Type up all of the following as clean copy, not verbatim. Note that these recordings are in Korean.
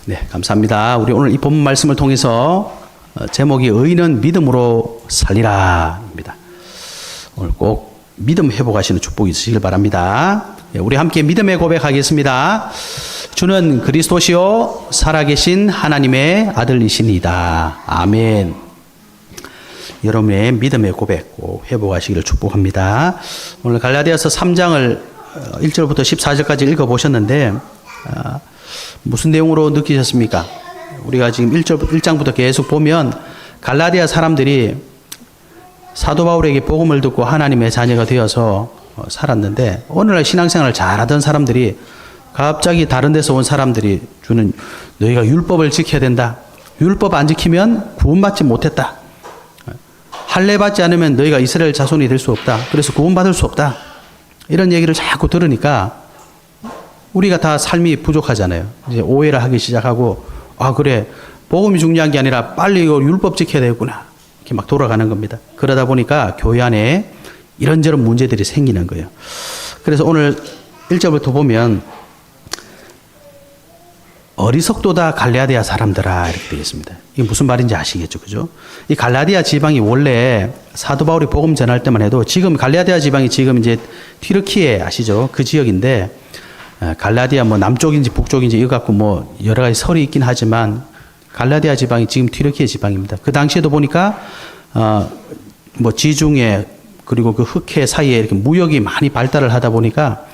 네, 감사합니다. 우리 오늘 이 본문 말씀을 통해서 제목이 의인은 믿음으로 살리라입니다. 오늘 꼭 믿음 회복하시는 축복이 있으시길 바랍니다. 우리 함께 믿음의 고백하겠습니다. 주는 그리스도시요 살아계신 하나님의 아들이시니다. 아멘. 여러분의 믿음의 고백 꼭 회복하시기를 축복합니다. 오늘 갈라디아서 3장을 1절부터 14절까지 읽어보셨는데 무슨 내용으로 느끼셨습니까? 우리가 지금 1장부터 계속 보면 갈라디아 사람들이 사도 바울에게 복음을 듣고 하나님의 자녀가 되어서 살았는데 오늘날 신앙생활을 잘하던 사람들이 갑자기 다른 데서 온 사람들이 주는 너희가 율법을 지켜야 된다. 율법 안 지키면 구원받지 못했다. 할례 받지 않으면 너희가 이스라엘 자손이 될 수 없다. 그래서 구원받을 수 없다. 이런 얘기를 자꾸 들으니까 우리가 다 삶이 부족하잖아요. 이제 오해를 하기 시작하고 아 그래 복음이 중요한 게 아니라 빨리 이거 율법 지켜야 되겠구나. 이렇게 막 돌아가는 겁니다. 그러다 보니까 교회 안에 이런저런 문제들이 생기는 거예요. 그래서 오늘 1절부터 보면 어리석도다 갈라디아 사람들아 이렇게 되겠습니다. 이게 무슨 말인지 아시겠죠? 그죠? 이 갈라디아 지방이 원래 사도 바울이 복음 전할 때만 해도 지금 갈라디아 지방이 지금 이제 튀르키예 아시죠? 그 지역인데 갈라디아 뭐 남쪽인지 북쪽인지 이거 갖고 뭐 여러 가지 설이 있긴 하지만 갈라디아 지방이 지금 튀르키예 지방입니다. 그 당시에도 보니까 뭐 지중해 그리고 그 흑해 사이에 이렇게 무역이 많이 발달을 하다 보니까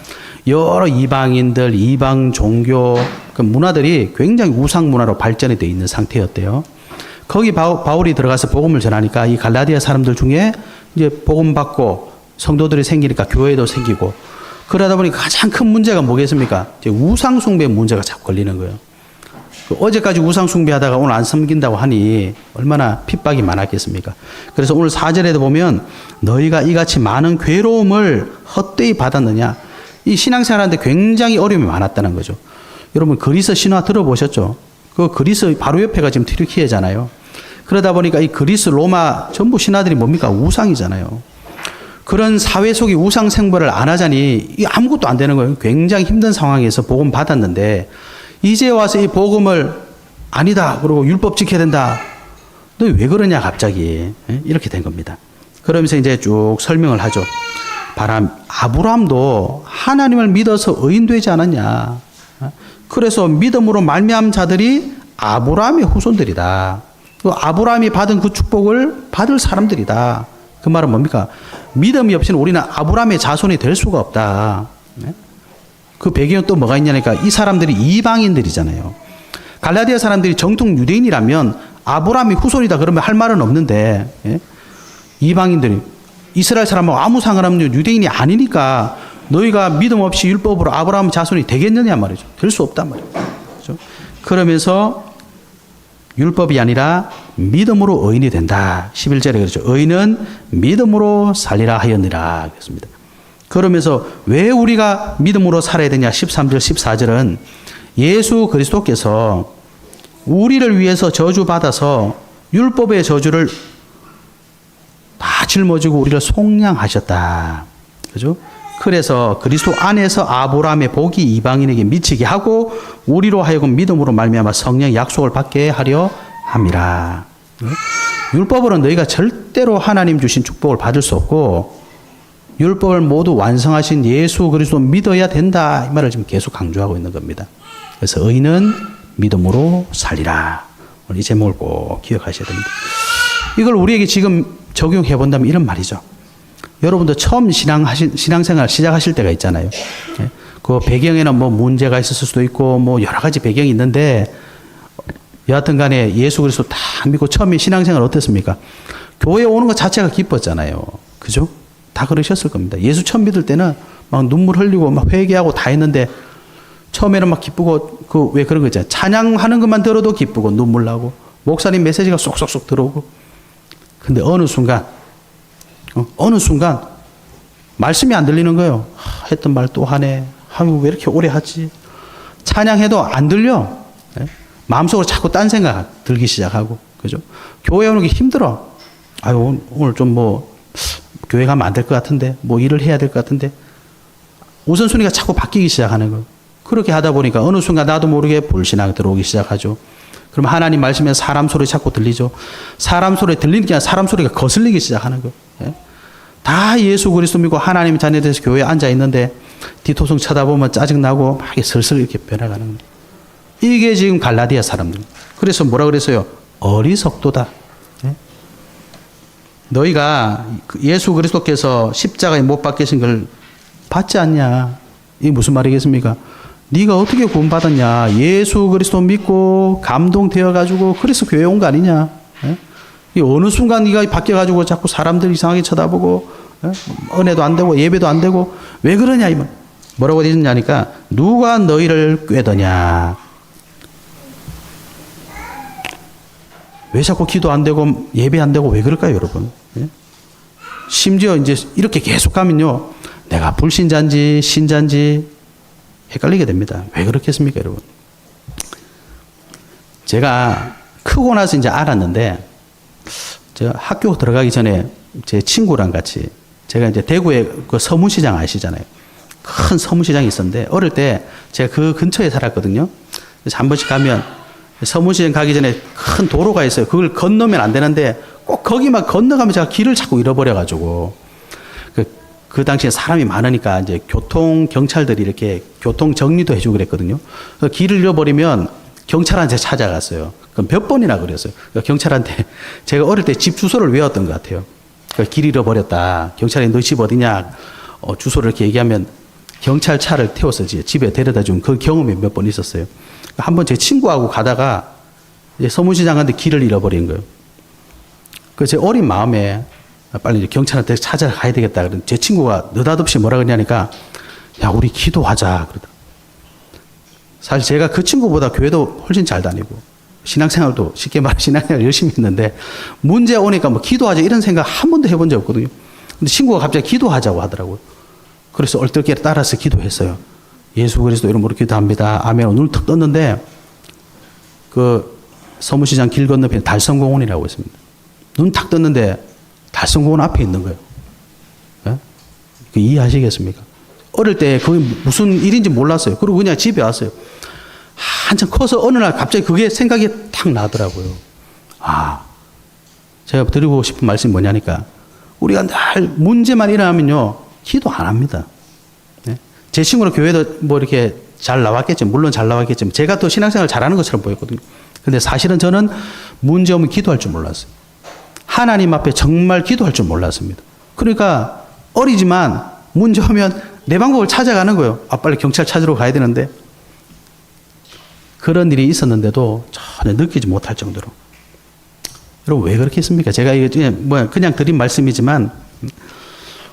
여러 이방인들, 이방 종교 그 문화들이 굉장히 우상 문화로 발전이 되어 있는 상태였대요. 거기 바울이 들어가서 복음을 전하니까 이 갈라디아 사람들 중에 이제 복음 받고 성도들이 생기니까 교회도 생기고 그러다 보니 가장 큰 문제가 뭐겠습니까? 우상 숭배 문제가 자꾸 걸리는 거예요. 어제까지 우상 숭배하다가 오늘 안 섬긴다고 하니 얼마나 핍박이 많았겠습니까? 그래서 오늘 4절에도 보면 너희가 이같이 많은 괴로움을 헛되이 받았느냐? 이 신앙생활하는데 굉장히 어려움이 많았다는 거죠. 여러분 그리스 신화 들어보셨죠? 그 그리스 바로 옆에가 지금 튀르키예잖아요. 그러다 보니까 이 그리스 로마 전부 신화들이 뭡니까? 우상이잖아요. 그런 사회 속의 우상 생활을 안 하자니 아무것도 안 되는 거예요. 굉장히 힘든 상황에서 복음 받았는데 이제 와서 이 복음을 아니다. 그리고 율법 지켜야 된다. 너 왜 그러냐 갑자기. 이렇게 된 겁니다. 그러면서 이제 쭉 설명을 하죠. 아브라함도 하나님을 믿어서 의인되지 않았냐. 그래서 믿음으로 말미암은 자들이 아브라함의 후손들이다. 아브라함이 받은 그 축복을 받을 사람들이다. 그 말은 뭡니까? 믿음이 없이는 우리는 아브라함의 자손이 될 수가 없다. 그 배경은 또 뭐가 있냐니까 이 사람들이 이방인들이잖아요. 갈라디아 사람들이 정통 유대인이라면 아브라함이 후손이다 그러면 할 말은 없는데 이방인들이 이스라엘 사람하고 아무 상관없는 유대인이 아니니까 너희가 믿음 없이 율법으로 아브라함 자손이 되겠느냐 말이죠. 될 수 없단 말이죠. 그렇죠? 그러면서 율법이 아니라 믿음으로 의인이 된다. 11절에 그렇죠. 의인은 믿음으로 살리라 하였느라. 그랬습니다. 그러면서 왜 우리가 믿음으로 살아야 되냐? 13절, 14절은 예수 그리스도께서 우리를 위해서 저주받아서 율법의 저주를 다 짊어지고 우리를 속량하셨다. 그죠? 그래서 그리스도 안에서 아브라함의 복이 이방인에게 미치게 하고 우리로 하여금 믿음으로 말미암아 성령의 약속을 받게 하려 함이라. 율법으로 너희가 절대로 하나님 주신 축복을 받을 수 없고 율법을 모두 완성하신 예수 그리스도 믿어야 된다. 이 말을 지금 계속 강조하고 있는 겁니다. 그래서 의인은 믿음으로 살리라. 이 제목을 꼭 기억하셔야 됩니다. 이걸 우리에게 지금 적용해 본다면 이런 말이죠. 여러분도 처음 신앙생활 시작하실 때가 있잖아요. 그 배경에는 뭐 문제가 있었을 수도 있고 뭐 여러 가지 배경이 있는데 여하튼 간에 예수 그리스도 다 믿고 처음에 신앙생활 어땠습니까? 교회 오는 것 자체가 기뻤잖아요. 그죠? 다 그러셨을 겁니다. 예수 처음 믿을 때는 막 눈물 흘리고 막 회개하고 다 했는데 처음에는 막 기쁘고 왜 그런 거 있잖아요. 찬양하는 것만 들어도 기쁘고 눈물 나고 목사님 메시지가 쏙쏙쏙 들어오고 근데 어느 순간 말씀이 안 들리는 거예요. 했던 말 또 하네. 아유 왜 이렇게 오래 하지? 찬양해도 안 들려. 마음속으로 자꾸 딴 생각 들기 시작하고 그죠? 교회 오는 게 힘들어. 아유 오늘 좀 뭐 교회 가면 안 될 것 같은데 뭐 일을 해야 될 것 같은데 우선순위가 자꾸 바뀌기 시작하는 거예요. 그렇게 하다 보니까 어느 순간 나도 모르게 불신앙이 들어오기 시작하죠. 그럼 하나님 말씀에 사람 소리 자꾸 들리죠. 사람 소리 들리는 게 아니라 사람 소리가 거슬리기 시작하는 거예요. 예? 다 예수 그리스도 믿고 하나님 자녀돼서 교회에 앉아 있는데 뒤통수 쳐다보면 짜증나고 막 슬슬 이렇게 변해가는 거예요. 이게 지금 갈라디아 사람들. 그래서 뭐라 그랬어요? 어리석도다. 예? 너희가 예수 그리스도께서 십자가에 못 박히신 걸 받지 않냐? 이게 무슨 말이겠습니까? 네가 어떻게 구원받았냐? 예수 그리스도 믿고 감동되어 가지고 그래서 교회 온 거 아니냐? 예? 이 어느 순간 네가 바뀌어 가지고 자꾸 사람들 이상하게 쳐다보고 예? 은혜도 안 되고 예배도 안 되고 왜 그러냐 이 말. 뭐라고 되느냐니까 누가 너희를 꾀더냐? 왜 자꾸 기도 안 되고 예배 안 되고 왜 그럴까요, 여러분? 예? 심지어 이제 이렇게 계속 가면요, 내가 불신자인지 신자인지 헷갈리게 됩니다. 왜 그렇겠습니까, 여러분? 제가 크고 나서 이제 알았는데, 제가 학교 들어가기 전에 제 친구랑 같이, 제가 이제 대구에 그 서문시장 아시잖아요. 큰 서문시장이 있었는데, 어릴 때 제가 그 근처에 살았거든요. 그래서 한 번씩 가면, 서문시장 가기 전에 큰 도로가 있어요. 그걸 건너면 안 되는데, 꼭 거기만 건너가면 제가 길을 자꾸 잃어버려가지고, 그 당시에 사람이 많으니까 이제 교통 경찰들이 이렇게 교통 정리도 해주고 그랬거든요. 길을 잃어버리면 경찰한테 찾아갔어요. 그럼 몇 번이나 그랬어요. 경찰한테 제가 어릴 때 집 주소를 외웠던 것 같아요. 길 잃어버렸다. 경찰이 너 집 어디냐? 주소를 이렇게 얘기하면 경찰차를 태워서 집에 데려다 준 그 경험이 몇 번 있었어요. 한번 제 친구하고 가다가 서문시장 갔는데 길을 잃어버린 거예요. 그 제 어린 마음에 빨리 이제 경찰한테 찾아가야 되겠다. 그런데 제 친구가 느닷없이 뭐라 그러냐니까, 야, 우리 기도하자. 그러다. 사실 제가 그 친구보다 교회도 훨씬 잘 다니고, 신앙생활도 쉽게 말해 신앙생활 열심히 했는데, 문제 오니까 뭐 기도하자 이런 생각 한 번도 해본 적 없거든요. 근데 친구가 갑자기 기도하자고 하더라고요. 그래서 얼떨결에 따라서 기도했어요. 예수 그리스도 이름으로 기도합니다. 아멘. 눈을 턱 떴는데, 그 서문시장 길 건너편에 달성공원이라고 있습니다. 눈 탁 떴는데, 달성공원 앞에 있는 거예요. 예? 그 이해하시겠습니까? 어릴 때 그게 무슨 일인지 몰랐어요. 그리고 그냥 집에 왔어요. 한참 커서 어느 날 갑자기 그게 생각이 탁 나더라고요. 아, 제가 드리고 싶은 말씀이 뭐냐니까, 우리가 늘 문제만 일어나면요, 기도 안 합니다. 예? 제 친구는 교회도 뭐 이렇게 잘 나왔겠죠. 물론 잘 나왔겠지만, 제가 또 신앙생활 잘하는 것처럼 보였거든요. 근데 사실은 저는 문제 오면 기도할 줄 몰랐어요. 하나님 앞에 정말 기도할 줄 몰랐습니다. 그러니까 어리지만 문제 오면 내 방법을 찾아가는 거예요. 아, 빨리 경찰 찾으러 가야 되는데. 그런 일이 있었는데도 전혀 느끼지 못할 정도로. 여러분, 왜 그렇게 했습니까? 제가 이게 그냥 드린 말씀이지만,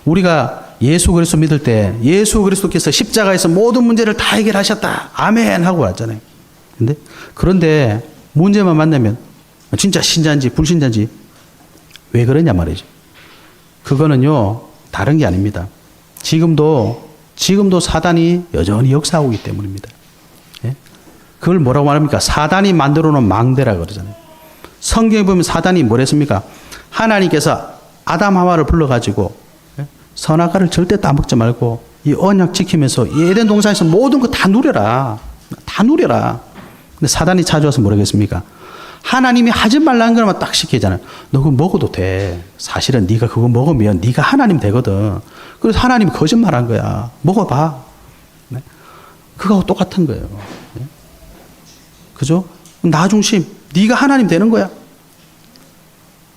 우리가 예수 그리스도 믿을 때 예수 그리스도께서 십자가에서 모든 문제를 다 해결하셨다. 아멘 하고 왔잖아요. 그런데 문제만 만나면 진짜 신자인지 불신자인지 왜 그러냐 말이죠. 그거는요, 다른 게 아닙니다. 지금도 사단이 여전히 역사하고 있기 때문입니다. 예? 그걸 뭐라고 말합니까? 사단이 만들어 놓은 망대라 그러잖아요. 성경에 보면 사단이 뭐랬습니까? 하나님께서 아담 하와를 불러가지고, 예? 선악과를 절대 따먹지 말고, 이 언약 지키면서, 이 에덴 동산에서 모든 거 다 누려라. 다 누려라. 근데 사단이 찾아와서 뭐라겠습니까? 하나님이 하지 말라는 것만 딱 시키잖아요. 너 그거 먹어도 돼. 사실은 네가 그거 먹으면 네가 하나님 되거든. 그래서 하나님이 거짓말한 거야. 먹어봐. 네? 그거하고 똑같은 거예요. 네? 그죠? 나 중심. 네가 하나님 되는 거야.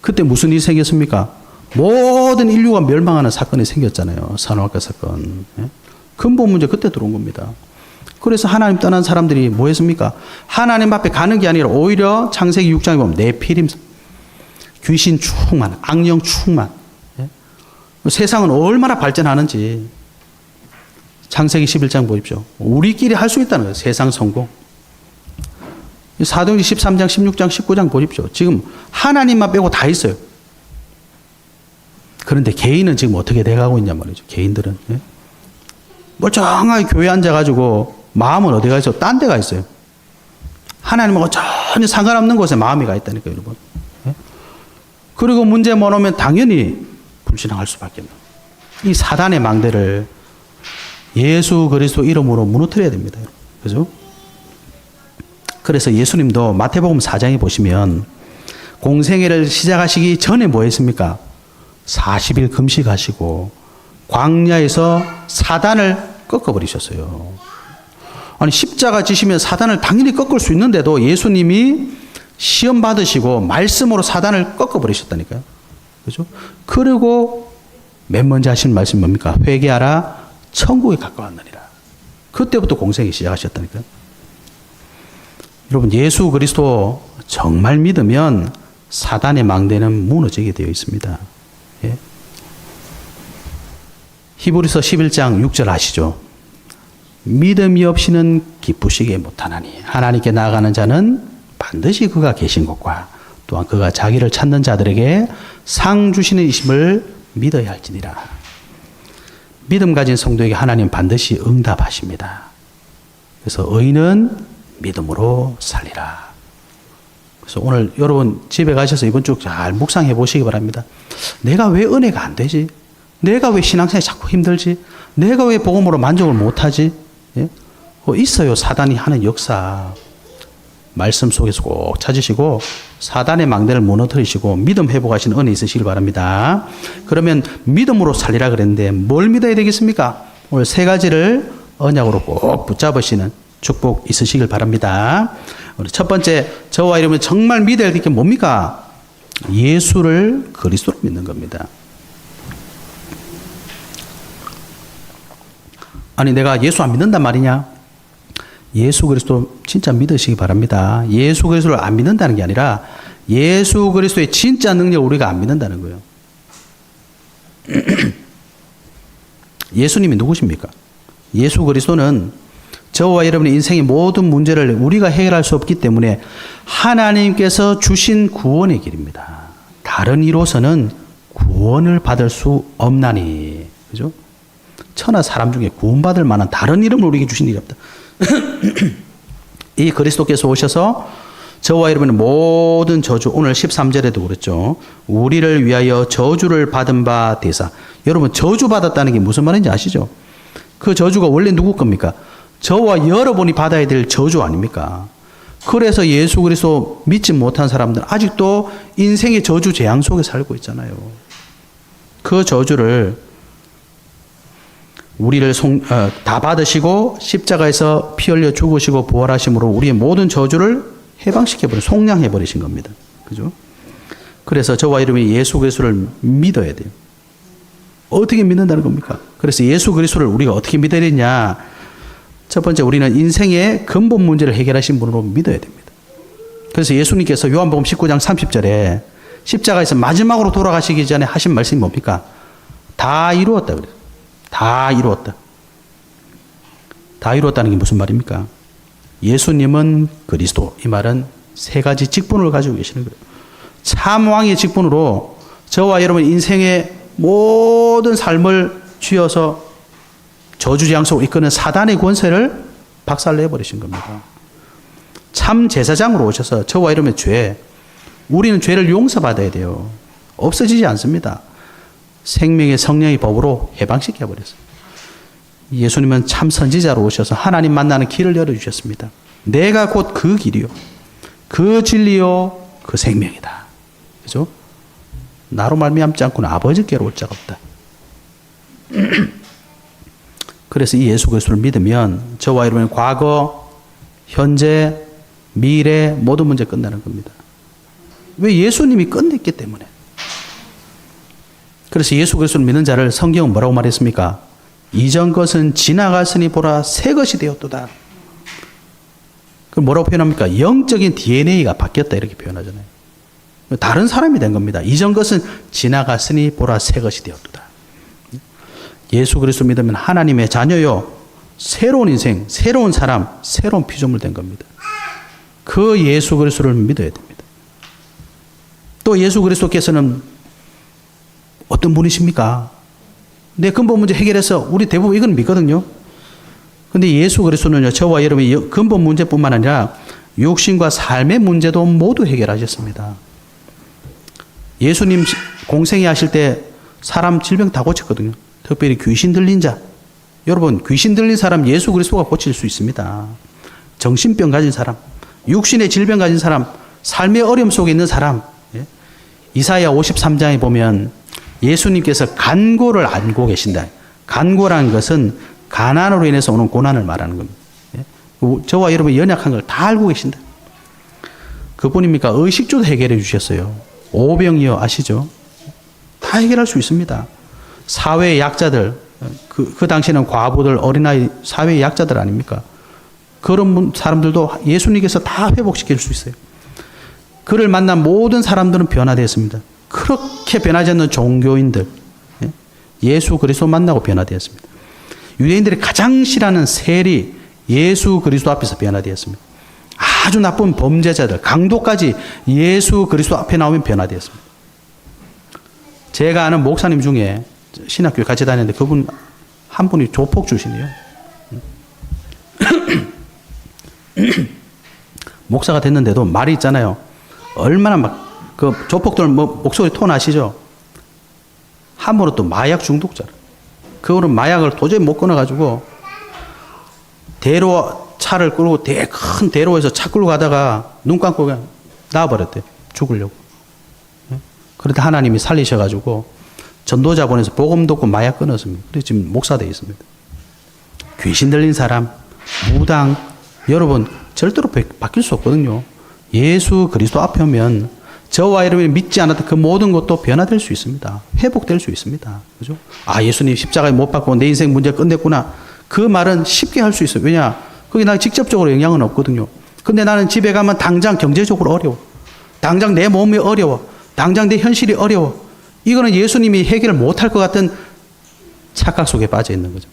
그때 무슨 일이 생겼습니까? 모든 인류가 멸망하는 사건이 생겼잖아요. 선악과 사건. 네? 근본 문제 그때 들어온 겁니다. 그래서 하나님 떠난 사람들이 뭐 했습니까? 하나님 앞에 가는 게 아니라 오히려 창세기 6장에 보면 네피림, 귀신 충만, 악령 충만. 예? 세상은 얼마나 발전하는지 창세기 11장 보십시오. 우리끼리 할 수 있다는 거예요. 세상 성공. 사도행전 13장, 16장, 19장 보십시오. 지금 하나님만 빼고 다 있어요. 그런데 개인은 지금 어떻게 돼가고 있냐 말이죠. 개인들은. 예? 멀쩡하게 교회에 앉아가지고 마음은 어디 가 있어? 딴 데 가 있어요. 하나님하고 전혀 상관없는 곳에 마음이 가 있다니까요, 여러분. 예? 그리고 문제만 오면 당연히 불신앙할 수밖에 없는. 이 사단의 망대를 예수 그리스도 이름으로 무너뜨려야 됩니다. 그죠? 그래서 예수님도 마태복음 4장에 보시면 공생애를 시작하시기 전에 뭐 했습니까? 40일 금식하시고 광야에서 사단을 꺾어버리셨어요. 아니 십자가 지시면 사단을 당연히 꺾을 수 있는데도 예수님이 시험 받으시고 말씀으로 사단을 꺾어버리셨다니까요. 그죠? 그리고 맨 먼저 하신 말씀이 뭡니까? 회개하라, 천국에 가까웠느니라. 그때부터 공생이 시작하셨다니까요. 여러분, 예수 그리스도 정말 믿으면 사단의 망대는 무너지게 되어 있습니다. 예? 히브리서 11장 6절 아시죠? 믿음이 없이는 기쁘시게 못하나니 하나님께 나아가는 자는 반드시 그가 계신 것과 또한 그가 자기를 찾는 자들에게 상 주시는 이심을 믿어야 할지니라. 믿음 가진 성도에게 하나님 반드시 응답하십니다. 그래서 의인은 믿음으로 살리라. 그래서 오늘 여러분 집에 가셔서 이번 주 잘 묵상해 보시기 바랍니다. 내가 왜 은혜가 안 되지? 내가 왜 신앙생활이 자꾸 힘들지? 내가 왜 복음으로 만족을 못하지? 예? 있어요. 사단이 하는 역사. 말씀 속에서 꼭 찾으시고 사단의 망대를 무너뜨리시고 믿음 회복하시는 은혜 있으시길 바랍니다. 그러면 믿음으로 살리라 그랬는데 뭘 믿어야 되겠습니까? 오늘 세 가지를 언약으로 꼭 붙잡으시는 축복 있으시길 바랍니다. 우리 첫 번째, 저와 여러분이 정말 믿어야 될 게 뭡니까? 예수를 그리스도로 믿는 겁니다. 아니 내가 예수 안 믿는단 말이냐? 예수 그리스도 진짜 믿으시기 바랍니다. 예수 그리스도를 안 믿는다는 게 아니라 예수 그리스도의 진짜 능력을 우리가 안 믿는다는 거예요. 예수님이 누구십니까? 예수 그리스도는 저와 여러분의 인생의 모든 문제를 우리가 해결할 수 없기 때문에 하나님께서 주신 구원의 길입니다. 다른 이로서는 구원을 받을 수 없나니. 그죠? 천하 사람 중에 구원받을 만한 다른 이름을 우리에게 주신 일이 없다. 이 그리스도께서 오셔서 저와 여러분의 모든 저주, 오늘 13절에도 그랬죠. 우리를 위하여 저주를 받은 바 되사. 여러분 저주 받았다는 게 무슨 말인지 아시죠? 그 저주가 원래 누구 겁니까? 저와 여러분이 받아야 될 저주 아닙니까? 그래서 예수 그리스도 믿지 못한 사람들 아직도 인생의 저주 재앙 속에 살고 있잖아요. 그 저주를 우리를 다 받으시고 십자가에서 피 흘려 죽으시고 부활하심으로 우리의 모든 저주를 해방시켜버려 속량해버리신 겁니다. 그죠? 그래서 저와 여러분이 예수 그리스도를 믿어야 돼요. 어떻게 믿는다는 겁니까? 그래서 예수 그리스도를 우리가 어떻게 믿어야 되냐? 첫 번째, 우리는 인생의 근본 문제를 해결하신 분으로 믿어야 됩니다. 그래서 예수님께서 요한복음 19장 30절에 십자가에서 마지막으로 돌아가시기 전에 하신 말씀이 뭡니까? 다 이루었다 그래요. 다 이루었다. 다 이루었다는 게 무슨 말입니까? 예수님은 그리스도. 이 말은 세 가지 직분을 가지고 계시는 거예요. 참 왕의 직분으로 저와 여러분 인생의 모든 삶을 쥐어서 저주재앙 속으로 이끄는 사단의 권세를 박살내버리신 겁니다. 참 제사장으로 오셔서 저와 여러분의 죄, 우리는 죄를 용서받아야 돼요. 없어지지 않습니다. 생명의 성령의 법으로 해방시켜버렸어요. 예수님은 참 선지자로 오셔서 하나님 만나는 길을 열어주셨습니다. 내가 곧 그 길이요, 그 진리요, 그 생명이다. 그죠? 나로 말미암지 않고는 아버지께로 올 자가 없다. 그래서 이 예수 그리스도를 믿으면 저와 여러분의 과거, 현재, 미래 모든 문제 끝나는 겁니다. 왜? 예수님이 끝냈기 때문에. 그래서 예수 그리스도를 믿는 자를 성경은 뭐라고 말했습니까? 이전 것은 지나갔으니 보라 새 것이 되었도다. 그럼 뭐라고 표현합니까? 영적인 DNA가 바뀌었다 이렇게 표현하잖아요. 다른 사람이 된 겁니다. 이전 것은 지나갔으니 보라 새 것이 되었도다. 예수 그리스도 믿으면 하나님의 자녀요, 새로운 인생, 새로운 사람, 새로운 피조물 된 겁니다. 그 예수 그리스도를 믿어야 됩니다. 또 예수 그리스도께서는 어떤 분이십니까? 내 근본 문제 해결해서 우리 대부분 이건 믿거든요. 근데 예수 그리스도는요, 저와 여러분의 근본 문제뿐만 아니라 육신과 삶의 문제도 모두 해결하셨습니다. 예수님 공생애 하실 때 사람 질병 다 고쳤거든요. 특별히 귀신 들린 자. 여러분, 귀신 들린 사람 예수 그리스도가 고칠 수 있습니다. 정신병 가진 사람, 육신의 질병 가진 사람, 삶의 어려움 속에 있는 사람. 예? 이사야 53장에 보면 예수님께서 간고를 안고 계신다. 간고라는 것은 가난으로 인해서 오는 고난을 말하는 겁니다. 예? 저와 여러분이 연약한 걸 다 알고 계신다. 그뿐입니까? 의식주도 해결해 주셨어요. 오병이어 아시죠? 다 해결할 수 있습니다. 사회의 약자들, 그 당시에는 과부들, 어린아이, 사회의 약자들 아닙니까? 그런 사람들도 예수님께서 다 회복시킬 수 있어요. 그를 만난 모든 사람들은 변화되었습니다. 그렇게 변하지 않는 종교인들, 예수 그리스도 만나고 변화되었습니다. 유대인들이 가장 싫어하는 세리, 예수 그리스도 앞에서 변화되었습니다. 아주 나쁜 범죄자들, 강도까지 예수 그리스도 앞에 나오면 변화되었습니다. 제가 아는 목사님 중에 신학교에 같이 다녔는데 그분 한 분이 조폭 출신이에요. 목사가 됐는데도 말이 있잖아요. 얼마나 막 그 조폭들 목소리 톤 아시죠? 함부로 또 마약 중독자. 그거는 마약을 도저히 못 끊어가지고 차를 끌고 큰 대로에서 차 끌고 가다가 눈 감고 그냥 나와버렸대요. 죽으려고. 그런데 하나님이 살리셔가지고 전도자 보내서 복음 듣고 마약 끊었습니다. 그래서 지금 목사 되어 있습니다. 귀신 들린 사람, 무당, 여러분 절대로 바뀔 수 없거든요. 예수 그리스도 앞에 오면 저와 여러분이 믿지 않았던 그 모든 것도 변화될 수 있습니다. 회복될 수 있습니다. 그죠? 아, 예수님 십자가에 못 박고 내 인생 문제 끝냈구나. 그 말은 쉽게 할 수 있어요. 왜냐? 그게 나 직접적으로 영향은 없거든요. 근데 나는 집에 가면 당장 경제적으로 어려워. 당장 내 몸이 어려워. 당장 내 현실이 어려워. 이거는 예수님이 해결을 못할 것 같은 착각 속에 빠져 있는 거죠.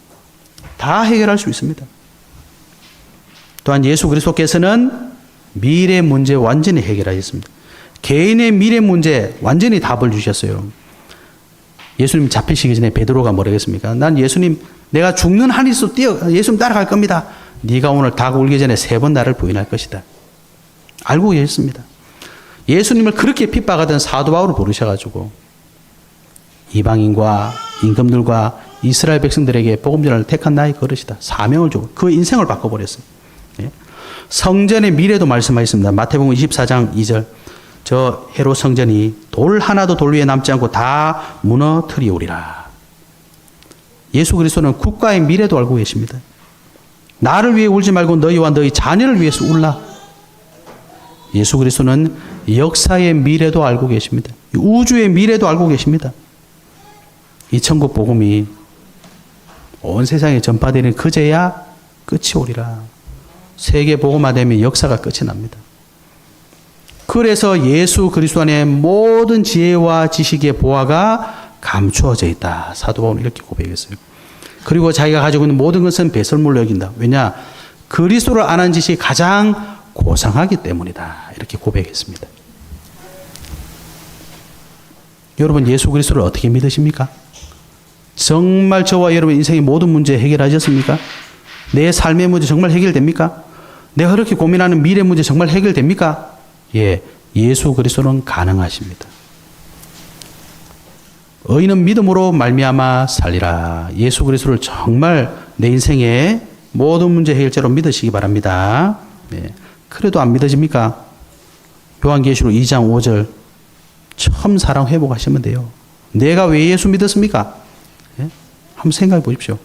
다 해결할 수 있습니다. 또한 예수 그리스도께서는 미래 문제 완전히 해결하셨습니다. 개인의 미래 문제 완전히 답을 주셨어요. 예수님 잡히시기 전에 베드로가 뭐라고 했습니까? 난 예수님 내가 죽는 한이서 예수님 따라갈 겁니다. 네가 오늘 닭 울기 전에 3번 나를 부인할 것이다. 알고 계셨습니다. 예수님을 그렇게 핍박하던 사도 바울을 부르셔가지고 이방인과 임금들과 이스라엘 백성들에게 복음 전하를 택한 나의 그릇이다. 사명을 주고 그 인생을 바꿔버렸어요. 예? 성전의 미래도 말씀하셨습니다. 마태복음 24장 2절. 저 헤롯 성전이 돌 하나도 돌 위에 남지 않고 다 무너뜨리우리라. 예수 그리스도는 국가의 미래도 알고 계십니다. 나를 위해 울지 말고 너희와 너희 자녀를 위해서 울라. 예수 그리스도는 역사의 미래도 알고 계십니다. 우주의 미래도 알고 계십니다. 이 천국 복음이 온 세상에 전파되는 그제야 끝이 오리라. 세계 복음화되면 역사가 끝이 납니다. 그래서 예수 그리스도 안에 모든 지혜와 지식의 보화가 감추어져 있다. 사도 바울은 이렇게 고백했어요. 그리고 자기가 가지고 있는 모든 것은 배설물로 여긴다. 왜냐? 그리스도를 아는 지식이 가장 고상하기 때문이다. 이렇게 고백했습니다. 여러분 예수 그리스도를 어떻게 믿으십니까? 정말 저와 여러분 인생의 모든 문제 해결하셨습니까? 내 삶의 문제 정말 해결됩니까? 내가 그렇게 고민하는 미래 문제 정말 해결됩니까? 예, 예수 그리스도는 가능하십니다. 의인은 믿음으로 말미암아 살리라. 예수 그리스도를 정말 내 인생의 모든 문제 해결자로 믿으시기 바랍니다. 네. 그래도 안 믿어집니까? 요한계시록 2장 5절 처음 사랑 회복하시면 돼요. 내가 왜 예수 믿었습니까? 네? 한번 생각해 보십시오.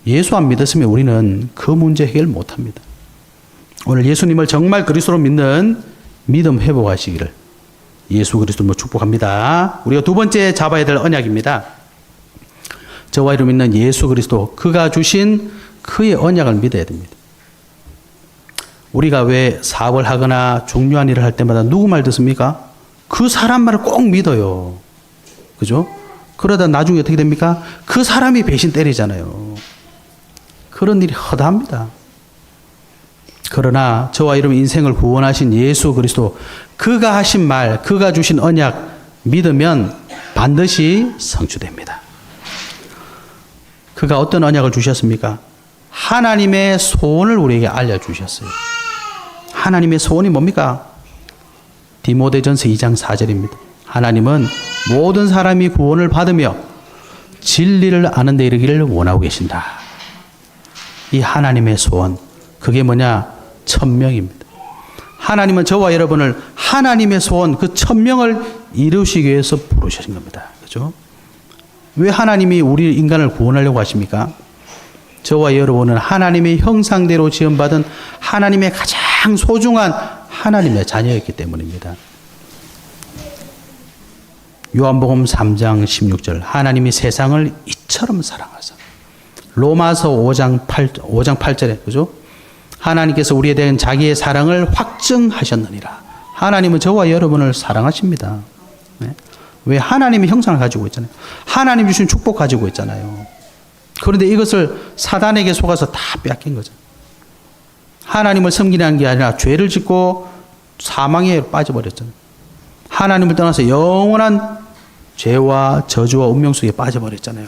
예수 안 믿었으면 우리는 그 문제 해결 못합니다. 오늘 예수님을 정말 그리스도로 믿는 믿음 회복하시기를 예수 그리스도로 축복합니다. 우리가 두 번째 잡아야 될 언약입니다. 저와 이름 있는 예수 그리스도, 그가 주신 그의 언약을 믿어야 됩니다. 우리가 왜 사업을 하거나 중요한 일을 할 때마다 누구 말 듣습니까? 그 사람 말을 꼭 믿어요. 그죠? 그러다 나중에 어떻게 됩니까? 그 사람이 배신 때리잖아요. 그런 일이 허다합니다. 그러나 저와 여러분 인생을 구원하신 예수 그리스도, 그가 하신 말, 그가 주신 언약 믿으면 반드시 성취됩니다. 그가 어떤 언약을 주셨습니까? 하나님의 소원을 우리에게 알려주셨어요. 하나님의 소원이 뭡니까? 디모데전서 2장 4절입니다. 하나님은 모든 사람이 구원을 받으며 진리를 아는 데 이르기를 원하고 계신다. 이 하나님의 소원, 그게 뭐냐? 천명입니다. 하나님은 저와 여러분을 하나님의 소원 그 천명을 이루시기 위해서 부르신 겁니다. 그죠? 왜 하나님이 우리 인간을 구원하려고 하십니까? 저와 여러분은 하나님의 형상대로 지음받은 하나님의 가장 소중한 하나님의 자녀였기 때문입니다. 요한복음 3장 16절 하나님이 세상을 이처럼 사랑하사 로마서 5장 8절에 그죠? 하나님께서 우리에 대한 자기의 사랑을 확증하셨느니라. 하나님은 저와 여러분을 사랑하십니다. 네? 왜? 하나님의 형상을 가지고 있잖아요. 하나님 주신 축복 가지고 있잖아요. 그런데 이것을 사단에게 속아서 다 빼앗긴 거죠. 하나님을 섬기는 게 아니라 죄를 짓고 사망에 빠져버렸잖아요. 하나님을 떠나서 영원한 죄와 저주와 운명 속에 빠져버렸잖아요.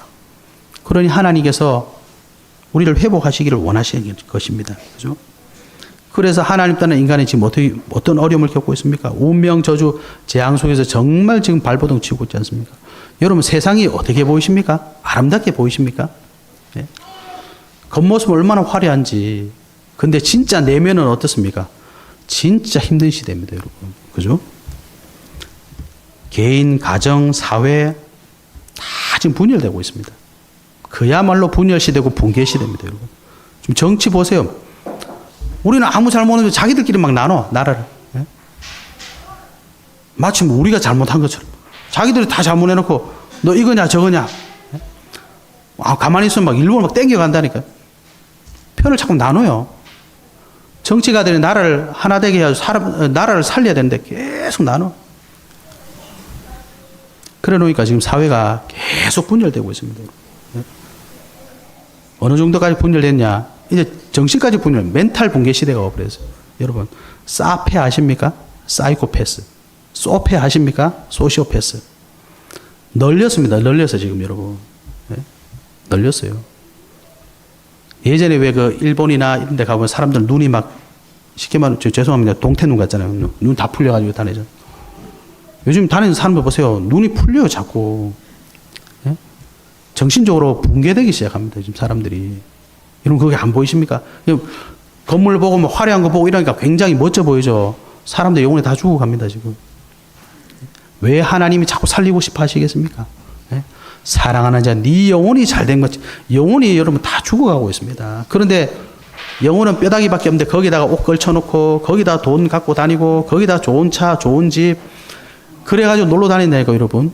그러니 하나님께서 우리를 회복하시기를 원하시는 것입니다. 그죠? 그래서 하나님 떠난 인간이 지금 어떤 어려움을 겪고 있습니까? 운명, 저주, 재앙 속에서 정말 지금 발버둥 치고 있지 않습니까? 여러분 세상이 어떻게 보이십니까? 아름답게 보이십니까? 네? 겉모습은 얼마나 화려한지. 근데 진짜 내면은 어떻습니까? 진짜 힘든 시대입니다, 여러분. 그죠? 개인, 가정, 사회 다 지금 분열되고 있습니다. 그야말로 분열 시대고 붕괴 시대입니다, 여러분. 좀 정치 보세요. 우리는 아무 잘못 없는데 자기들끼리 막 나눠, 나라를. 예? 마치 뭐 우리가 잘못한 것처럼. 자기들이 다 잘못해놓고, 너 이거냐, 저거냐. 예? 가만히 있으면 막 일부러 막 땡겨간다니까요. 편을 자꾸 나눠요. 정치가들이 나라를 하나 되게 해서 나라를 살려야 되는데 계속 나눠. 그래 놓으니까 지금 사회가 계속 분열되고 있습니다. 예? 어느 정도까지 분열됐냐? 이제 정신까지 분열, 멘탈 붕괴 시대가 와버렸어요. 여러분, 사페 아십니까? 사이코패스. 소페 아십니까? 소시오패스. 널렸습니다. 널려서 지금 여러분. 예? 널렸어요. 예전에 왜 그 일본이나 이런 데 가보면 사람들 눈이 막 쉽게 말하면 죄송합니다. 동태눈 같잖아요. 눈 다 풀려가지고 다니죠. 요즘 다니는 사람들 보세요. 눈이 풀려요, 자꾸. 예? 정신적으로 붕괴되기 시작합니다, 지금 사람들이. 여러분, 그게 안 보이십니까? 건물 보고 뭐 화려한 거 보고 이러니까 굉장히 멋져 보이죠? 사람들 영혼이 다 죽어갑니다, 지금. 왜 하나님이 자꾸 살리고 싶어 하시겠습니까? 예? 사랑하는 자, 네 영혼이 잘된 거지. 영혼이 여러분 다 죽어가고 있습니다. 그런데 영혼은 뼈다귀밖에 없는데 거기다가 옷 걸쳐놓고, 거기다 돈 갖고 다니고, 거기다 좋은 차, 좋은 집, 그래가지고 놀러 다닌다니까, 여러분.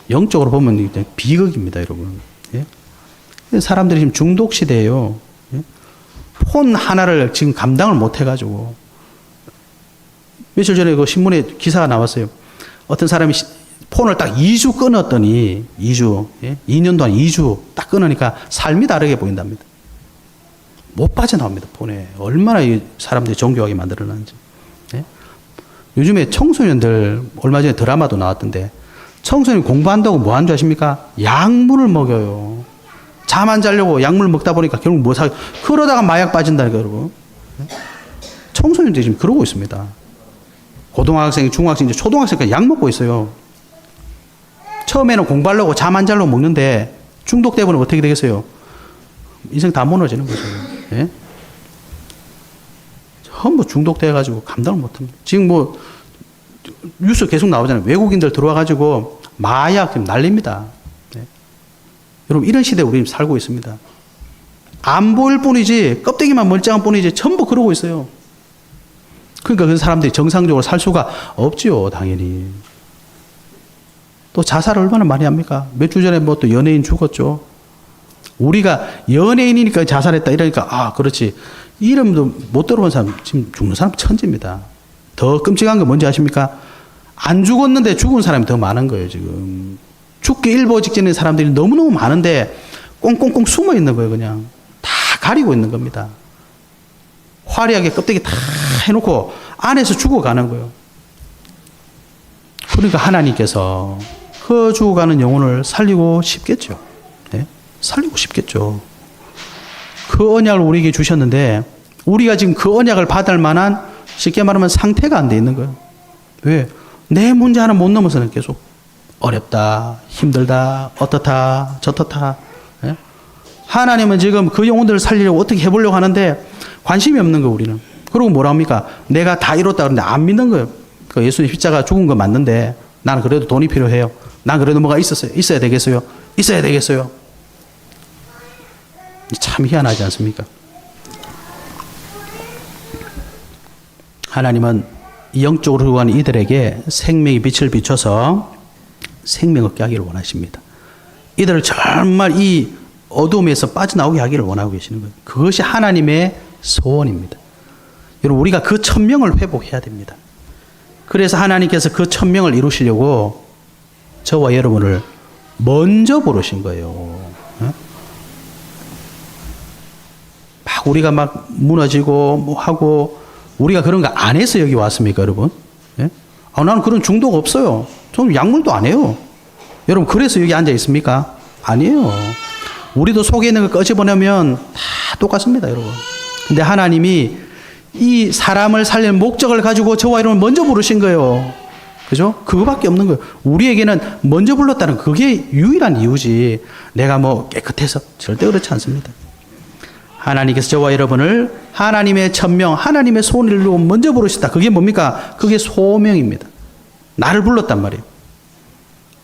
영적으로 보면 비극입니다, 여러분. 예? 사람들이 지금 중독 시대예요. 예? 폰 하나를 지금 감당을 못 해가지고. 며칠 전에 그 신문에 기사가 나왔어요. 어떤 사람이 폰을 딱 2주 끊었더니, 2주, 예? 2년 동안 2주 딱 끊으니까 삶이 다르게 보인답니다. 못 빠져나옵니다, 폰에. 얼마나 이 사람들이 정교하게 만들어놨는지. 예? 요즘에 청소년들, 얼마 전에 드라마도 나왔던데, 청소년 공부한다고 뭐 하는 줄 아십니까? 약물을 먹여요. 잠 안 자려고 약물 먹다 보니까 결국 뭐 그러다가 마약 빠진다니까, 여러분. 청소년들이 지금 그러고 있습니다. 고등학생, 중학생, 이제 초등학생까지 약 먹고 있어요. 처음에는 공부하려고 잠 안 자려고 먹는데 중독돼 버리면 어떻게 되겠어요? 인생 다 무너지는 거죠. 예? 전부 중독돼가지고 감당을 못합니다. 지금 뭐 뉴스 계속 나오잖아요. 외국인들 들어와가지고 마약 지금 난립니다. 예? 여러분, 이런 시대에 우리 살고 있습니다. 안 보일 뿐이지, 껍데기만 멀쩡한 뿐이지 전부 그러고 있어요. 그러니까 그 사람들이 정상적으로 살 수가 없지요, 당연히. 또 자살을 얼마나 많이 합니까? 몇 주 전에 뭐 또 연예인 죽었죠. 우리가 연예인이니까 자살했다 이러니까, 아, 그렇지. 이름도 못 들어본 사람, 지금 죽는 사람 천지입니다. 더 끔찍한 게 뭔지 아십니까? 안 죽었는데 죽은 사람이 더 많은 거예요, 지금. 죽기 일보 직전인 사람들이 너무너무 많은데 꽁꽁꽁 숨어 있는 거예요, 그냥. 다 가리고 있는 겁니다. 화려하게 껍데기 다 해놓고 안에서 죽어가는 거예요. 그러니까 하나님께서 그 죽어가는 영혼을 살리고 싶겠죠. 네? 살리고 싶겠죠. 그 언약을 우리에게 주셨는데 우리가 지금 그 언약을 받을 만한, 쉽게 말하면 상태가 안 돼 있는 거예요. 왜? 내 문제 하나 못 넘어서는 계속 어렵다, 힘들다, 어떻다, 저떻다. 예? 하나님은 지금 그 영혼들을 살리려고 어떻게 해보려고 하는데 관심이 없는 거 우리는. 그리고 뭐라 합니까? 내가 다 이뤘다 그러는데 안 믿는 거예요. 그 예수님 십자가 죽은 거 맞는데 나는 그래도 돈이 필요해요. 난 그래도 뭐가 있어야 되겠어요. 있어야 되겠어요. 참 희한하지 않습니까? 하나님은 영적으로 구한 이들에게 생명의 빛을 비춰서 생명 얻게 하기를 원하십니다. 이들을 정말 이 어둠에서 빠져나오게 하기를 원하고 계시는 거예요. 그것이 하나님의 소원입니다. 여러분, 우리가 그 천명을 회복해야 됩니다. 그래서 하나님께서 그 천명을 이루시려고 저와 여러분을 먼저 부르신 거예요. 막 우리가 막 무너지고 뭐 하고 우리가 그런 거 안 해서 여기 왔습니까, 여러분? 예? 나는 그런 중독 없어요. 저는 약물도 안 해요. 여러분, 그래서 여기 앉아 있습니까? 아니에요. 우리도 속에 있는 거 꺼집어내면 다 똑같습니다, 여러분. 근데 하나님이 이 사람을 살리는 목적을 가지고 저와 여러분을 먼저 부르신 거예요. 그죠? 그거밖에 없는 거예요. 우리에게는 먼저 불렀다는 그게 유일한 이유지. 내가 뭐 깨끗해서 절대 그렇지 않습니다. 하나님께서 저와 여러분을 하나님의 천명, 하나님의 소원으로 먼저 부르셨다. 그게 뭡니까? 그게 소명입니다. 나를 불렀단 말이에요.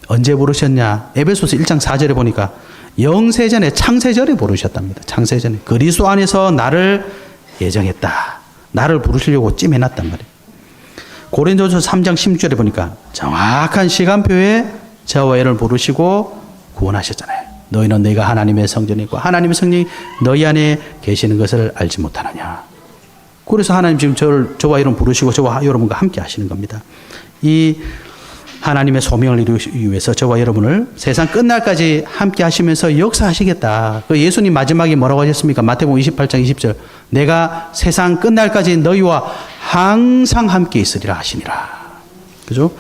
언제 부르셨냐? 에베소서 1장 4절에 보니까 영세전에 창세전에 부르셨답니다. 창세전에. 그리스도 안에서 나를 예정했다. 나를 부르시려고 찜해놨단 말이에요. 고린도전서 3장 16절에 보니까 정확한 시간표에 저와 여러분을 부르시고 구원하셨잖아요. 너희는 너희가 하나님의 성전이고 하나님의 성령이 너희 안에 계시는 것을 알지 못하느냐. 그래서 하나님 지금 저와 여러분 부르시고 저와 여러분과 함께 하시는 겁니다. 이 하나님의 소명을 이루기 위해서 저와 여러분을 세상 끝날까지 함께 하시면서 역사하시겠다. 그 예수님 마지막에 뭐라고 하셨습니까? 마태복음 28장 20절. 내가 세상 끝날까지 너희와 항상 함께 있으리라 하시니라. 그죠?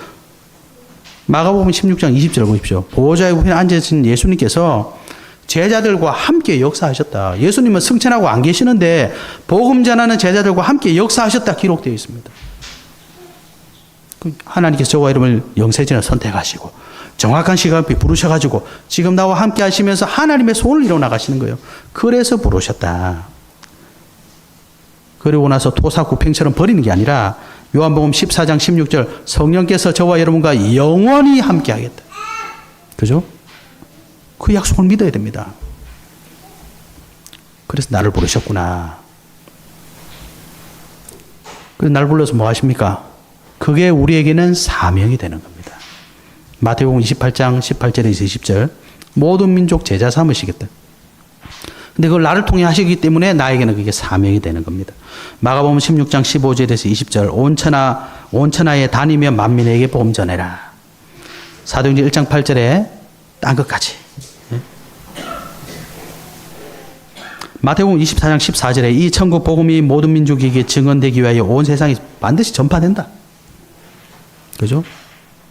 마가복음 16장 20절 보십시오. 보호자의 우편에 앉으신 예수님께서 제자들과 함께 역사하셨다. 예수님은 승천하고 안 계시는데 복음 전하는 제자들과 함께 역사하셨다 기록되어 있습니다. 하나님께서 저와 여러분을 영세전을 선택하시고 정확한 시간표에 부르셔가지고 지금 나와 함께 하시면서 하나님의 소원을 이루어 나가시는 거예요. 그래서 부르셨다. 그리고 나서 토사구팽처럼 버리는 게 아니라 요한복음 14장 16절 성령께서 저와 여러분과 영원히 함께 하겠다. 그죠? 그 약속을 믿어야 됩니다. 그래서 나를 부르셨구나. 그래서 나를 불러서 뭐 하십니까? 그게 우리에게는 사명이 되는 겁니다. 마태복음 28장 18절에서 20절 모든 민족 제자 삼으시겠다. 근데 그걸 나를 통해 하시기 때문에 나에게는 그게 사명이 되는 겁니다. 마가복음 16장 15절에서 20절 온 천하에 다니며 만민에게 복음 전해라. 사도행전 1장 8절에 딴 것까지. 마태복음 24장 14절에 이 천국 복음이 모든 민족에게 증언되기 위하여 온 세상에 반드시 전파된다. 그죠?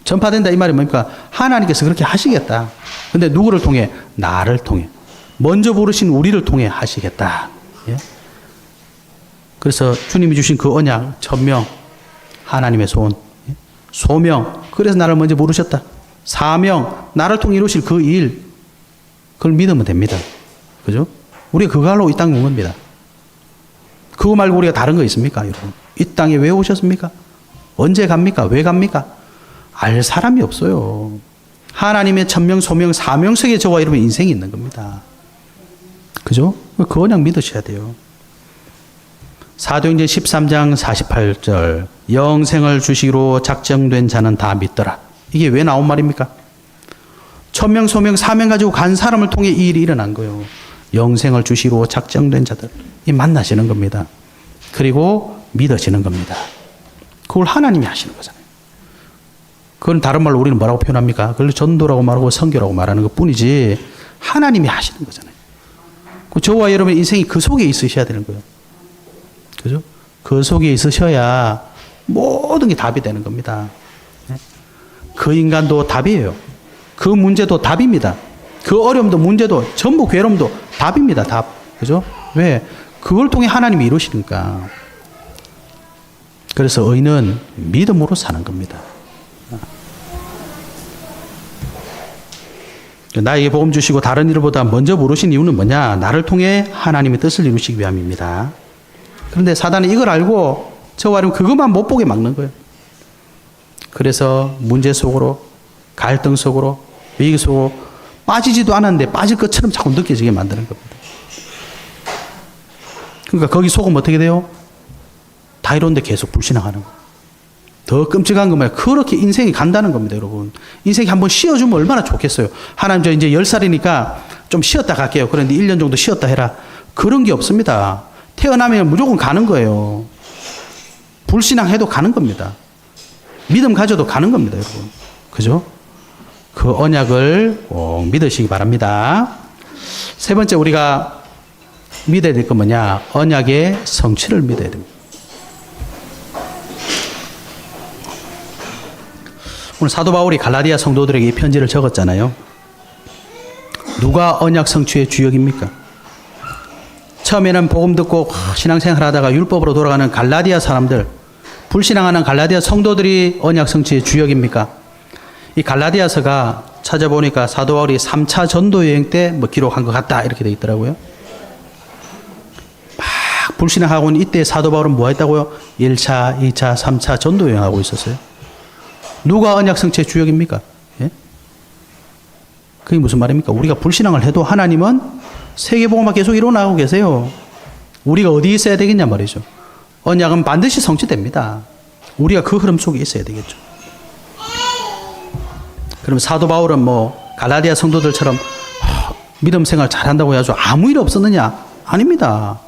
전파된다 이 말이 뭡니까? 하나님께서 그렇게 하시겠다. 근데 누구를 통해? 나를 통해. 먼저 부르신 우리를 통해 하시겠다. 예? 그래서 주님이 주신 그 언약, 천명, 하나님의 소원, 예? 소명, 그래서 나를 먼저 부르셨다. 사명, 나를 통해 이루실 그 일, 그걸 믿으면 됩니다. 그죠? 우리가 그거 하려고 이 땅에 온 겁니다. 그거 말고 우리가 다른 거 있습니까, 여러분? 이 땅에 왜 오셨습니까? 언제 갑니까? 왜 갑니까? 알 사람이 없어요. 하나님의 천명, 소명, 사명 속에 저와 여러분 인생이 있는 겁니다. 그죠? 그 언약 믿으셔야 돼요. 사도행전 13장 48절 영생을 주시기로 작정된 자는 다 믿더라. 이게 왜 나온 말입니까? 천명, 소명, 사명 가지고 간 사람을 통해 이 일이 일어난 거예요. 영생을 주시기로 작정된 자들이 만나시는 겁니다. 그리고 믿어지는 겁니다. 그걸 하나님이 하시는 거잖아요. 그건 다른 말로 우리는 뭐라고 표현합니까? 그걸 전도라고 말하고 선교라고 말하는 것 뿐이지 하나님이 하시는 거잖아요. 저와 여러분의 인생이 그 속에 있으셔야 되는 거예요. 그죠? 그 속에 있으셔야 모든 게 답이 되는 겁니다. 그 인간도 답이에요. 그 문제도 답입니다. 그 어려움도 문제도 전부 괴로움도 답입니다. 답. 그죠? 왜? 그걸 통해 하나님이 이루시니까. 그래서 의인은 믿음으로 사는 겁니다. 나에게 복음 주시고 다른 일보다 먼저 부르신 이유는 뭐냐? 나를 통해 하나님의 뜻을 이루시기 위함입니다. 그런데 사단은 이걸 알고 저와 여러분 그것만 못 보게 막는 거예요. 그래서 문제 속으로, 갈등 속으로, 위기 속으로 빠지지도 않았는데 빠질 것처럼 자꾸 느껴지게 만드는 겁니다. 그러니까 거기 속으면 어떻게 돼요? 다 이런데 계속 불신앙하는 거예요. 더 끔찍한 건 뭐야? 그렇게 인생이 간다는 겁니다, 여러분. 인생이 한번 쉬어주면 얼마나 좋겠어요. 하나님, 저 이제 10살이니까 좀 쉬었다 갈게요. 그런데 1년 정도 쉬었다 해라. 그런 게 없습니다. 태어나면 무조건 가는 거예요. 불신앙해도 가는 겁니다. 믿음 가져도 가는 겁니다, 여러분. 그죠? 그 언약을 꼭 믿으시기 바랍니다. 세 번째 우리가 믿어야 될 건 뭐냐? 언약의 성취를 믿어야 됩니다. 오늘 사도 바울이 갈라디아 성도들에게 이 편지를 적었잖아요. 누가 언약 성취의 주역입니까? 처음에는 복음 듣고 신앙생활 하다가 율법으로 돌아가는 갈라디아 사람들, 불신앙하는 갈라디아 성도들이 언약 성취의 주역입니까? 이 갈라디아서가 찾아보니까 사도 바울이 3차 전도 여행 때 뭐 기록한 것 같다 이렇게 돼 있더라고요. 막 불신앙하고 있는 이때 사도 바울은 뭐 했다고요? 1차, 2차, 3차 전도 여행하고 있었어요. 누가 언약 성취의 주역입니까? 예? 그게 무슨 말입니까? 우리가 불신앙을 해도 하나님은 세계복음화 계속 이루어나가고 계세요. 우리가 어디에 있어야 되겠냐 말이죠. 언약은 반드시 성취됩니다. 우리가 그 흐름 속에 있어야 되겠죠. 그럼 사도 바울은 뭐 갈라디아 성도들처럼 믿음 생활 잘한다고 해가지고 아무 일 없었느냐? 아닙니다.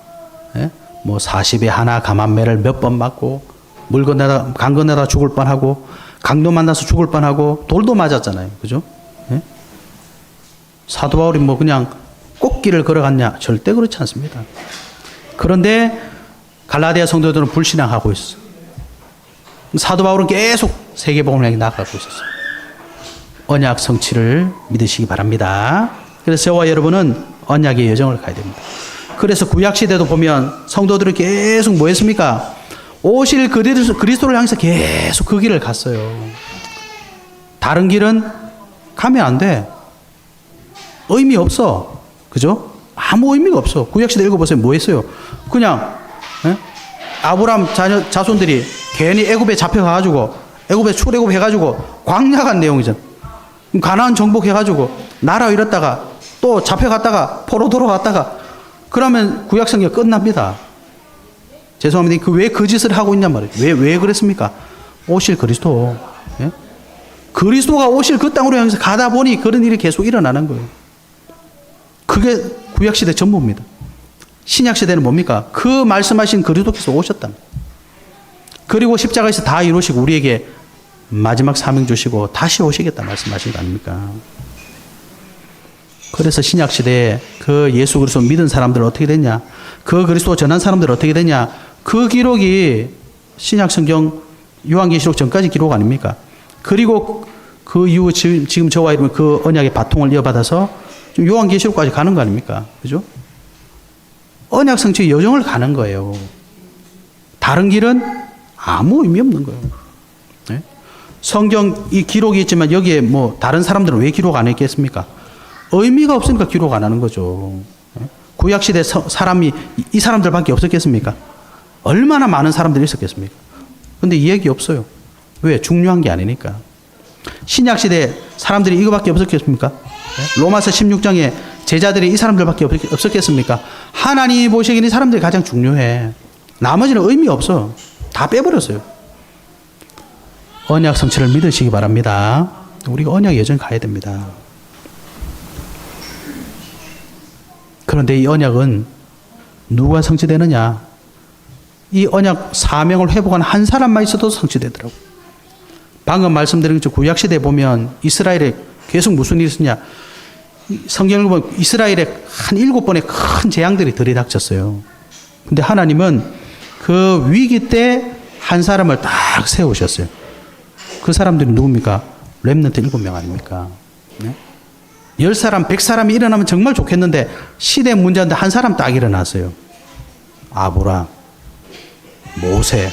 예? 뭐 40에 하나 가만매를 몇 번 맞고 물 건너다 강 건너다 죽을 뻔하고 강도 만나서 죽을 뻔하고 돌도 맞았잖아요. 그죠? 예? 사도 바울이 뭐 그냥 꽃길을 걸어갔냐? 절대 그렇지 않습니다. 그런데 갈라디아 성도들은 불신앙하고 있어. 사도 바울은 계속 세계복음을 향해 나아가고 있었어요. 언약 성취를 믿으시기 바랍니다. 그래서 저와 여러분은 언약의 여정을 가야 됩니다. 그래서 구약시대도 보면 성도들은 계속 뭐 했습니까? 오실 그리스도를 향해서 계속 그 길을 갔어요. 다른 길은 가면 안 돼. 의미 없어. 그죠? 아무 의미가 없어. 구약시대 읽어보세요. 뭐 했어요? 그냥 예? 아브람 자손들이 괜히 애굽에 잡혀가가지고 애굽에 출애굽해가지고 광야 간 내용이잖아. 가나안 정복해가지고 나라 잃었다가 또 잡혀갔다가 포로 돌아왔다가 그러면 구약성경 끝납니다. 죄송합니다. 왜 그 짓을 하고 있냔 말이에요. 왜 그랬습니까? 오실 그리스도. 예? 그리스도가 오실 그 땅으로 향해서 가다 보니 그런 일이 계속 일어나는 거예요. 그게 구약시대 전부입니다. 신약시대는 뭡니까? 그 말씀하신 그리스도께서 오셨다. 그리고 십자가에서 다 이루시고 우리에게 마지막 사명 주시고 다시 오시겠다 말씀하신 거 아닙니까? 그래서 신약시대에 그 예수 그리스도 믿은 사람들은 어떻게 됐냐? 그 그리스도 전한 사람들은 어떻게 됐냐? 그 기록이 신약성경 요한계시록 전까지 기록 아닙니까? 그리고 그 이후 지금 저와 이러면 그 언약의 바통을 이어받아서 요한계시록까지 가는 거 아닙니까? 그죠? 언약 성취의 여정을 가는 거예요. 다른 길은 아무 의미 없는 거예요. 네? 성경 이 기록이 있지만 여기에 뭐 다른 사람들은 왜 기록 안 했겠습니까? 의미가 없으니까 기록 안 하는 거죠. 네? 구약시대 사람이 이 사람들밖에 없었겠습니까? 얼마나 많은 사람들이 있었겠습니까? 근데 이 얘기 없어요. 왜? 중요한 게 아니니까. 신약시대 사람들이 이거밖에 없었겠습니까? 네? 로마서 16장에 제자들이 이 사람들밖에 없었겠습니까? 하나님이 보시기엔 이 사람들이 가장 중요해. 나머지는 의미 없어. 다 빼버렸어요. 언약 성취를 믿으시기 바랍니다. 우리가 언약 여정 가야 됩니다. 그런데 이 언약은 누가 성취되느냐? 이 언약 사명을 회복한 한 사람만 있어도 성취되더라고요. 방금 말씀드린 것처럼 구약시대에 보면 이스라엘에 계속 무슨 일이 있었냐? 성경을 보면 이스라엘에 한 7번의 큰 재앙들이 들이닥쳤어요. 근데 하나님은 그 위기 때 한 사람을 딱 세우셨어요. 그 사람들이 누굽니까? 렘넌트 7명 아닙니까? 네? 10사람, 100사람이 일어나면 정말 좋겠는데 시대 문제인데 한 사람 딱 일어났어요. 아브람, 모세,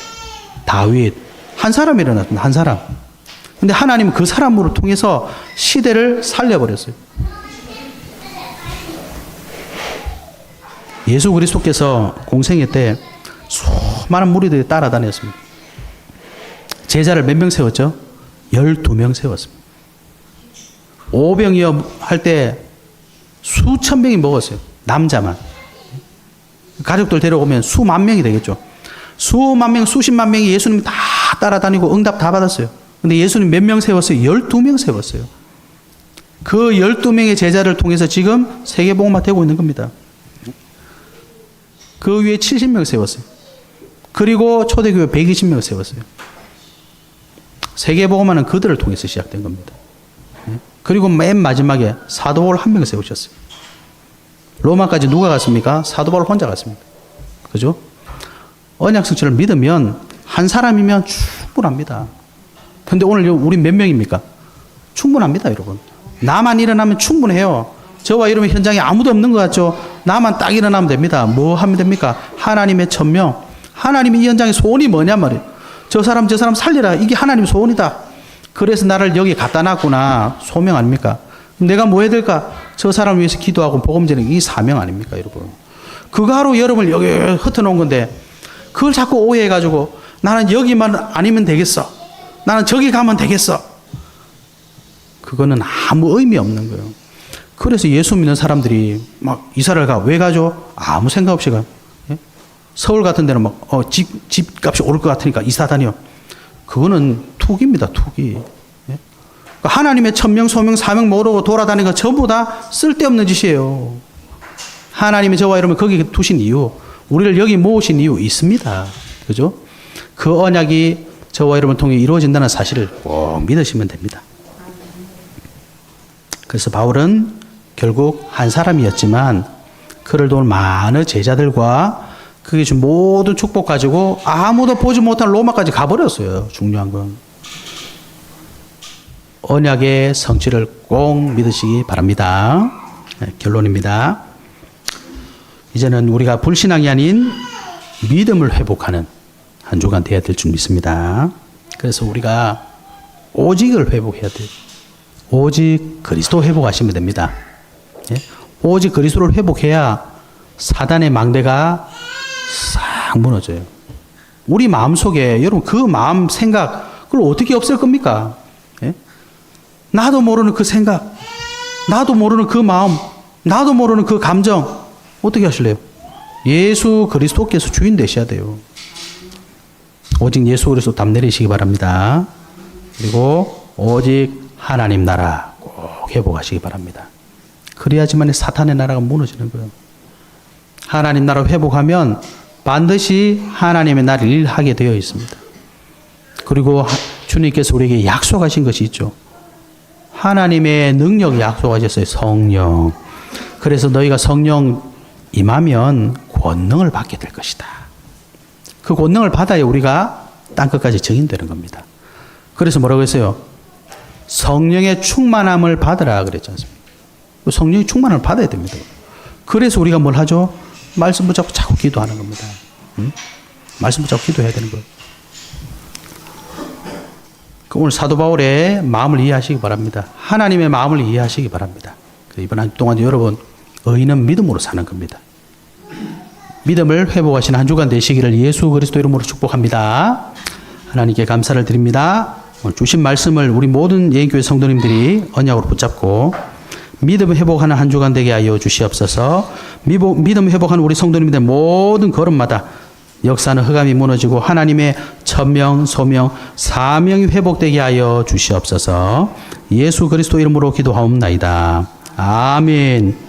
다윗, 한 사람 일어났습니다. 한 사람. 근데 하나님은 그 사람으로 통해서 시대를 살려버렸어요. 예수 그리스도께서 공생애 때 수많은 무리들이 따라다녔습니다. 제자를 몇 명 세웠죠? 12명 세웠습니다. 오병이어 할 때 수천 명이 먹었어요. 남자만. 가족들 데려오면 수만 명이 되겠죠. 수만 명, 수십만 명이 예수님 다 따라다니고 응답 다 받았어요. 근데 예수님 몇 명 세웠어요? 12명 세웠어요. 그 12명의 제자를 통해서 지금 세계복음화 되고 있는 겁니다. 그 위에 70명 세웠어요. 그리고 초대교회 120명 세웠어요. 세계복음화는 그들을 통해서 시작된 겁니다. 그리고 맨 마지막에 사도 바울 한 명 세우셨어요. 로마까지 누가 갔습니까? 사도 바울 혼자 갔습니다. 그죠? 언약 성취를 믿으면 한 사람이면 충분합니다. 근데 오늘 우리 몇 명입니까? 충분합니다, 여러분. 나만 일어나면 충분해요. 저와 이러면 현장에 아무도 없는 것 같죠? 나만 딱 일어나면 됩니다. 뭐 하면 됩니까? 하나님의 천명. 하나님이 이 현장의 소원이 뭐냐 말이에요. 저 사람 살리라. 이게 하나님의 소원이다. 그래서 나를 여기 갖다 놨구나. 소명 아닙니까? 내가 뭐 해야 될까? 저 사람을 위해서 기도하고 복음 전하는 이 사명 아닙니까, 여러분? 그거 하러 여러분을 여기 흩어놓은 건데 그걸 자꾸 오해해가지고 나는 여기만 아니면 되겠어. 나는 저기 가면 되겠어. 그거는 아무 의미 없는 거예요. 그래서 예수 믿는 사람들이 막 이사를 가. 왜 가죠? 아무 생각 없이 가. 예? 서울 같은 데는 막 집 값이 오를 것 같으니까 이사 다녀. 그거는 투기입니다. 투기. 예? 그러니까 하나님의 천명, 소명, 사명 모르고 돌아다니는 거 전부 다 쓸데없는 짓이에요. 하나님이 저와 여러분 거기 두신 이유, 우리를 여기 모으신 이유 있습니다. 그죠? 그 언약이 저와 여러분 통해 이루어진다는 사실을 꼭 믿으시면 됩니다. 그래서 바울은 결국 한 사람이었지만 그를 도운 많은 제자들과 그게 준 모든 축복 가지고 아무도 보지 못한 로마까지 가버렸어요. 중요한 건. 언약의 성취를 꼭 믿으시기 바랍니다. 네, 결론입니다. 이제는 우리가 불신앙이 아닌 믿음을 회복하는 한 주간 되어야 될 줄 믿습니다. 그래서 우리가 오직을 회복해야 돼요. 오직 그리스도 회복하시면 됩니다. 예? 오직 그리스도를 회복해야 사단의 망대가 싹 무너져요. 우리 마음속에 여러분 그 마음 생각 그걸 어떻게 없앨 겁니까? 예? 나도 모르는 그 생각, 나도 모르는 그 마음, 나도 모르는 그 감정 어떻게 하실래요? 예수 그리스도께서 주인 되셔야 돼요. 오직 예수 그리스도 담 내리시기 바랍니다. 그리고 오직 하나님 나라 꼭 회복하시기 바랍니다. 그래야지만 사탄의 나라가 무너지는 거예요. 하나님 나라 회복하면 반드시 하나님의 나라를 일하게 되어 있습니다. 그리고 주님께서 우리에게 약속하신 것이 있죠. 하나님의 능력 약속하셨어요. 성령. 그래서 너희가 성령 임하면 권능을 받게 될 것이다. 그 권능을 받아야 우리가 땅끝까지 증인되는 겁니다. 그래서 뭐라고 했어요? 성령의 충만함을 받으라 그랬지 않습니까? 성령의 충만함을 받아야 됩니다. 그래서 우리가 뭘 하죠? 말씀 붙잡고 자꾸 기도하는 겁니다. 응? 말씀 붙잡고 기도해야 되는 거예요. 오늘 사도 바울의 마음을 이해하시기 바랍니다. 하나님의 마음을 이해하시기 바랍니다. 이번 한 주 동안 여러분 의인은 믿음으로 사는 겁니다. 믿음을 회복하시는 한 주간 되시기를 예수 그리스도 이름으로 축복합니다. 하나님께 감사를 드립니다. 오늘 주신 말씀을 우리 모든 예인교회 성도님들이 언약으로 붙잡고 믿음 회복하는 한 주간 되게 하여 주시옵소서. 믿음 회복하는 우리 성도님들의 모든 걸음마다 역사는 흑암이 무너지고 하나님의 천명, 소명, 사명이 회복되게 하여 주시옵소서. 예수 그리스도 이름으로 기도하옵나이다. 아멘.